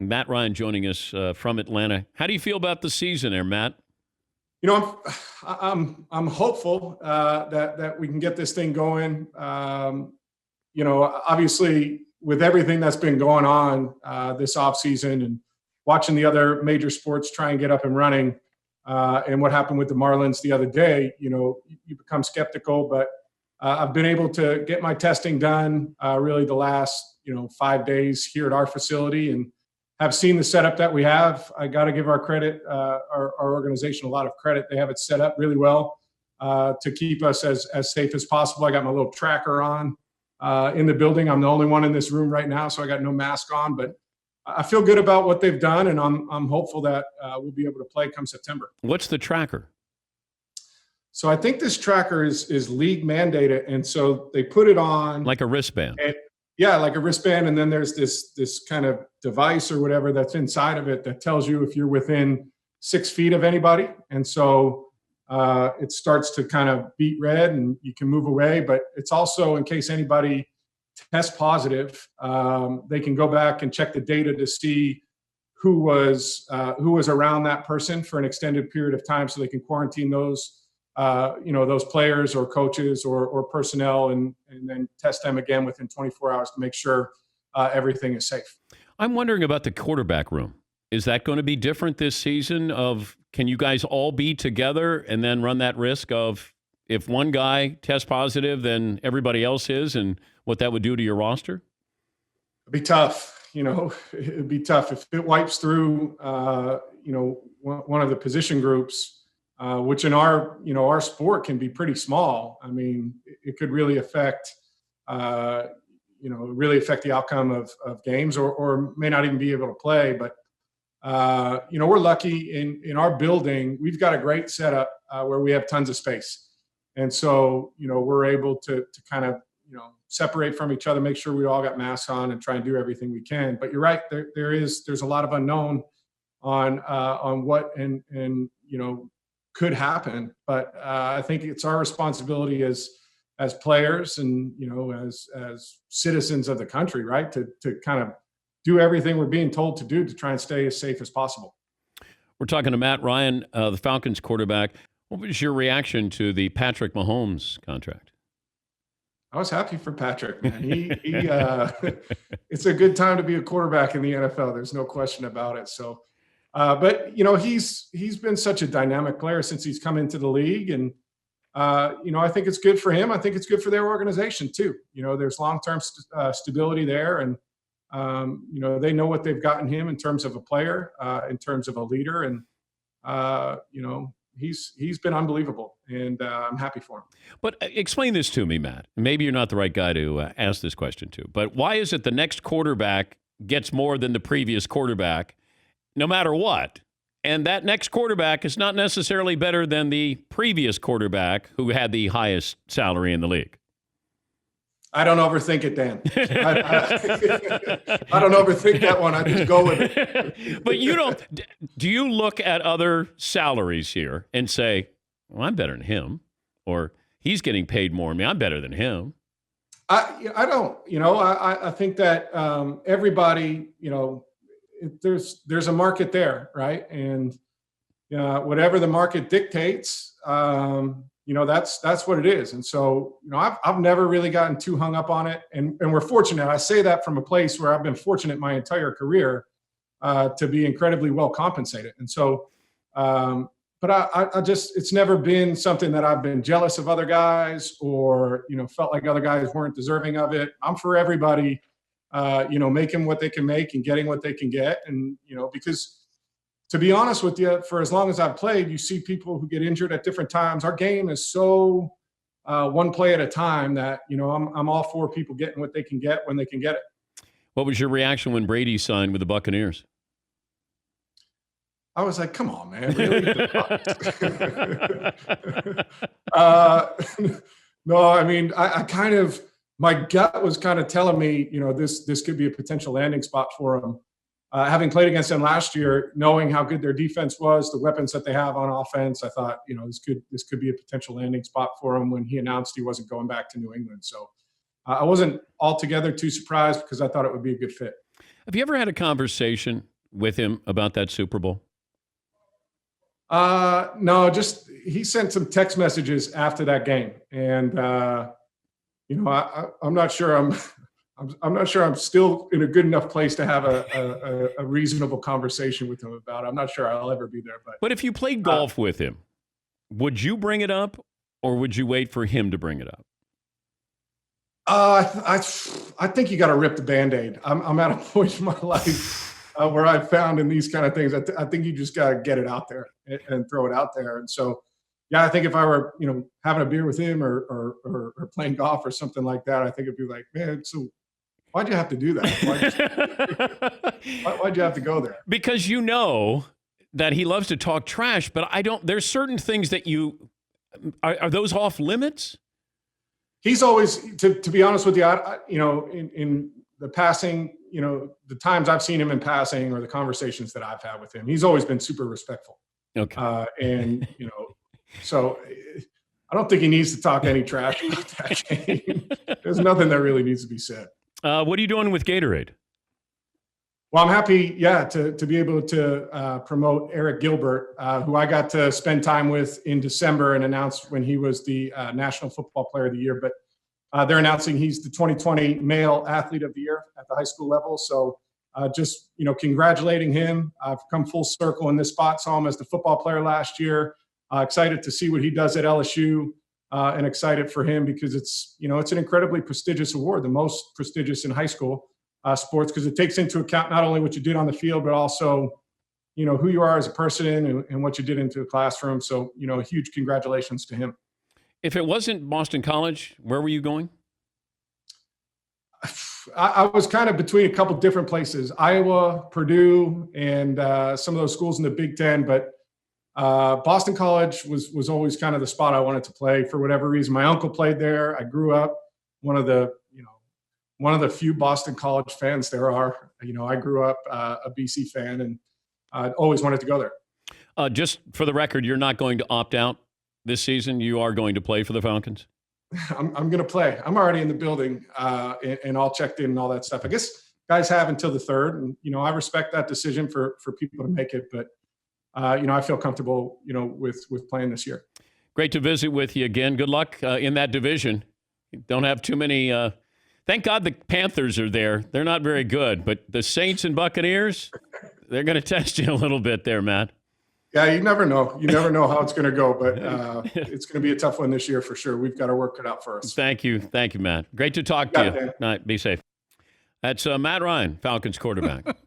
Matt Ryan joining us from Atlanta. How do you feel about the season there, Matt? I'm hopeful that we can get this thing going. Obviously, with everything that's been going on this offseason and watching the other major sports try and get up and running, and what happened with the Marlins the other day, you become skeptical. But I've been able to get my testing done really the last 5 days here at our facility, and have seen the setup that we have. I got to give our organization a lot of credit. They have it set up really well to keep us as safe as possible. I got my little tracker on in the building. I'm the only one in this room right now, so I got no mask on. But I feel good about what they've done, and I'm hopeful that we'll be able to play come September. What's the tracker? So I think this tracker is league mandated, and so they put it on like a wristband. Yeah, like a wristband, and then there's this kind of device or whatever that's inside of it that tells you if you're within 6 feet of anybody. And so it starts to kind of beat red, and you can move away. But it's also in case anybody tests positive, they can go back and check the data to see who was around that person for an extended period of time, so they can quarantine those players or coaches or personnel, and then test them again within 24 hours to make sure everything is safe. I'm wondering about the quarterback room. Is that going to be different this season? Can you guys all be together and then run that risk of if one guy tests positive, then everybody else is, and what that would do to your roster? It'd be tough. It'd be tough if it wipes through, one of the position groups. Which in our sport can be pretty small. I mean, it could really affect, the outcome of games, or may not even be able to play. But, we're lucky in our building. We've got a great setup where we have tons of space. And so, we're able to kind of, separate from each other, make sure we all got masks on, and try and do everything we can. But you're right, there's a lot of unknown on what could happen, but I think it's our responsibility as players and as citizens of the country, right, to kind of do everything we're being told to do to try and stay as safe as possible. We're talking to Matt Ryan, the Falcons quarterback. What was your reaction to the Patrick Mahomes contract? I was happy for Patrick, man. He it's a good time to be a quarterback in the NFL. There's no question about it. So. But he's been such a dynamic player since he's come into the league, and I think it's good for him. I think it's good for their organization too. There's long-term stability there, and they know what they've gotten him in terms of a player, in terms of a leader, and he's been unbelievable, and I'm happy for him. But explain this to me, Matt. Maybe you're not the right guy to ask this question to, but why is it the next quarterback gets more than the previous quarterback, no matter what? And that next quarterback is not necessarily better than the previous quarterback who had the highest salary in the league. I don't overthink it, Dan. I don't overthink that one. I just go with it. But do you look at other salaries here and say, well, I'm better than him, or he's getting paid more than me, I'm better than him? I don't. I think that everybody, there's a market there, right? And whatever the market dictates, that's what it is. And so, I've never really gotten too hung up on it, and we're fortunate. I say that from a place where I've been fortunate my entire career to be incredibly well compensated. And so, but I just, it's never been something that I've been jealous of other guys, or felt like other guys weren't deserving of it. I'm for everybody. Making what they can make and getting what they can get. And, because to be honest with you, for as long as I've played, you see people who get injured at different times. Our game is so one play at a time that, I'm all for people getting what they can get when they can get it. What was your reaction when Brady signed with the Buccaneers? I was like, come on, man. Really? No, I mean, I kind of, my gut was kind of telling me, this could be a potential landing spot for them. Having played against them last year, knowing how good their defense was, the weapons that they have on offense, I thought, this could be a potential landing spot for him when he announced he wasn't going back to New England. So I wasn't altogether too surprised, because I thought it would be a good fit. Have you ever had a conversation with him about that Super Bowl? No, just he sent some text messages after that game, and I'm not sure I'm not sure I'm still in a good enough place to have a reasonable conversation with him about it. I'm not sure I'll ever be there. But if you played golf with him, would you bring it up, or would you wait for him to bring it up? I think you got to rip the Band-Aid. I'm at a point in my life where I've found in these kind of things, I think you just got to get it out there and throw it out there. And so, yeah, I think if I were, having a beer with him or playing golf or something like that, I think it'd be like, man, so why'd you have to do that? Why'd you have to go there? Because you know that he loves to talk trash, but there's certain things that are those off limits? He's always, to be honest with you, in the passing, the times I've seen him in passing or the conversations that I've had with him, he's always been super respectful. Okay. So I don't think he needs to talk any trash about that game. There's nothing that really needs to be said. What are you doing with Gatorade? Well, I'm happy, to be able to promote Eric Gilbert, who I got to spend time with in December and announced when he was the National Football Player of the Year. But they're announcing he's the 2020 Male Athlete of the Year at the high school level. So just congratulating him. I've come full circle in this spot. Saw him as the football player last year. Excited to see what he does at LSU, and excited for him because it's an incredibly prestigious award, the most prestigious in high school sports, because it takes into account not only what you did on the field, but also, who you are as a person and what you did into the classroom. So, a huge congratulations to him. If it wasn't Boston College, where were you going? I was kind of between a couple different places, Iowa, Purdue, and some of those schools in the Big Ten. But Boston College was always kind of the spot I wanted to play for whatever reason. My uncle played there. I grew up one of the few Boston College fans there are. I grew up a BC fan, and I always wanted to go there. Just for the record, you're not going to opt out this season. You are going to play for the Falcons. I'm going to play. I'm already in the building and all checked in and all that stuff. I guess guys have until the 3rd, and I respect that decision for people to make it. But I feel comfortable with playing this year. Great to visit with you again. Good luck in that division. Don't have too many. Thank God the Panthers are there. They're not very good, but the Saints and Buccaneers, they're going to test you a little bit there, Matt. Yeah, you never know. You never know how it's going to go, but it's going to be a tough one this year for sure. We've got to work it out for us. Thank you, Matt. Great to talk to you. All right, be safe. That's Matt Ryan, Falcons quarterback.